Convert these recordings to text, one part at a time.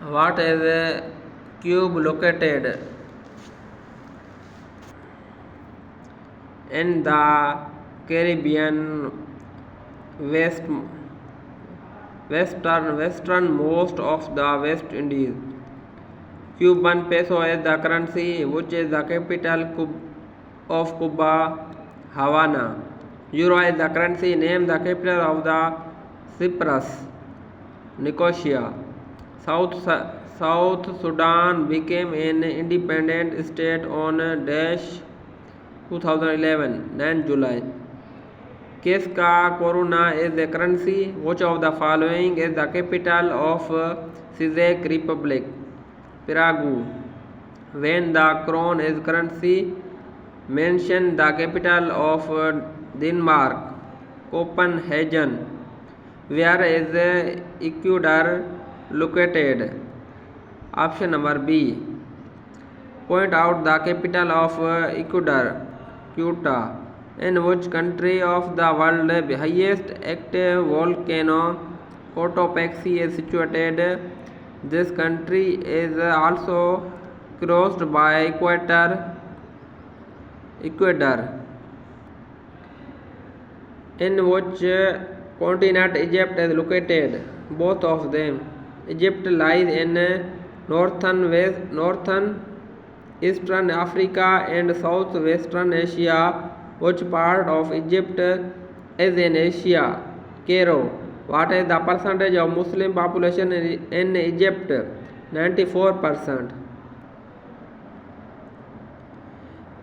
What is a cube located in the Caribbean westernmost of the West Indies? Cuban peso is the currency. Which is the capital of Cuba? Havana. Euro is the currency. Name the capital of the Cyprus. Nicosia. South Sudan became an independent state on 2011 9 July. Keska Corona is the currency. Which of the following is the capital of Czech Republic? Prague. When the crown is currency, mention the capital of Denmark. Copenhagen. Where is Ecuador located? Option number B. Point out the capital of Ecuador. Quito. In which country of the world highest active volcano Cotopaxi is situated? This country is also crossed by Equator. In which continent Egypt is located? Both of them. Egypt lies in northern eastern Africa and southwestern Asia. Which part of Egypt is in Asia? Cairo. What is the percentage of Muslim population in Egypt? 94%.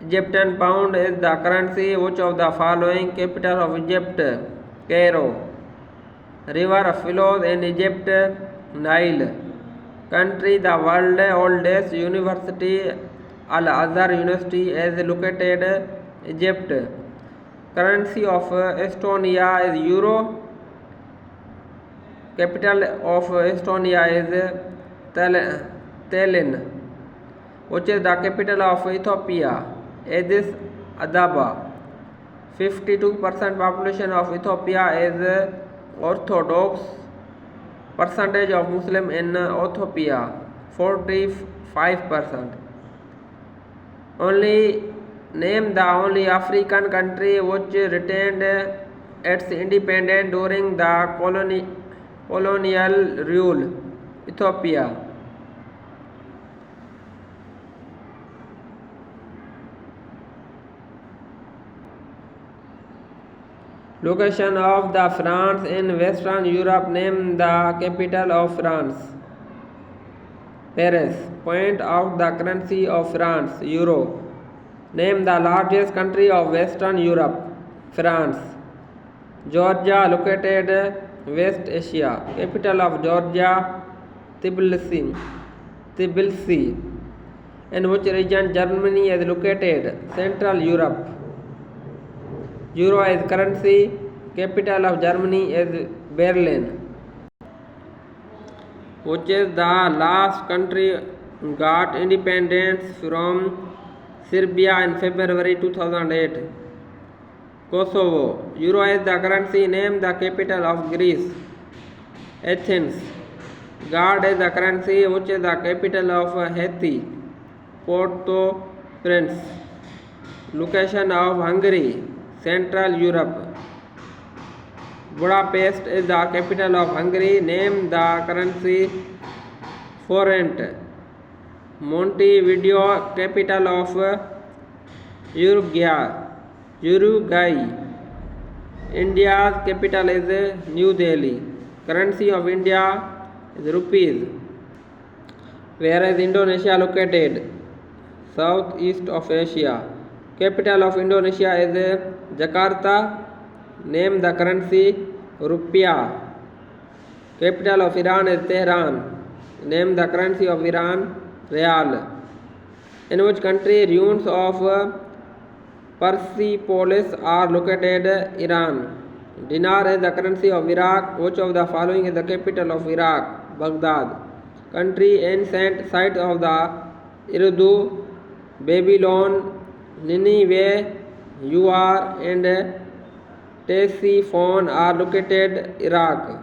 Egyptian pound is the currency. Which of the following capital of Egypt? Cairo. River flows in Egypt? Nile. Country the world oldest university Al Azhar University is located? Egypt. Currency of Estonia is euro. Capital of Estonia is Tallinn. Which is the capital of Ethiopia? Addis Ababa. 52% population of Ethiopia is Orthodox. Percentage of Muslim in Ethiopia 45%. Name the only African country which retained its independence during the colonial rule. Ethiopia. Location of the France in Western Europe. Name the capital of France. Paris. Point out the currency of France. Euro. Name the largest country of Western Europe. France. Georgia located West Asia. Capital of Georgia Tbilisi. In which region Germany is located? Central Europe. Euro is currency. Capital of Germany is Berlin. Which is the last country got independence from Serbia in February 2008? Kosovo. Euro is the currency. Name the capital of Greece. Athens. God is the currency. Which is the capital of Haiti? Port-au-Prince. Location of Hungary. Central Europe. Budapest is the capital of Hungary. Name the currency. Forint. Montevideo, capital of Uruguay. India's capital is New Delhi. Currency of India is rupees. Where is Indonesia located? Southeast of Asia. Capital of Indonesia is Jakarta. Name the currency. Rupiah. Capital of Iran is Tehran. Name the currency of Iran. Real. In which country ruins of Persepolis are located? Iran. Dinar is the currency of Iraq. Which of the following is the capital of Iraq? Baghdad. Country ancient site of the Urdu? Babylon, Nineveh, Ur and Ctesiphon are located? Iraq.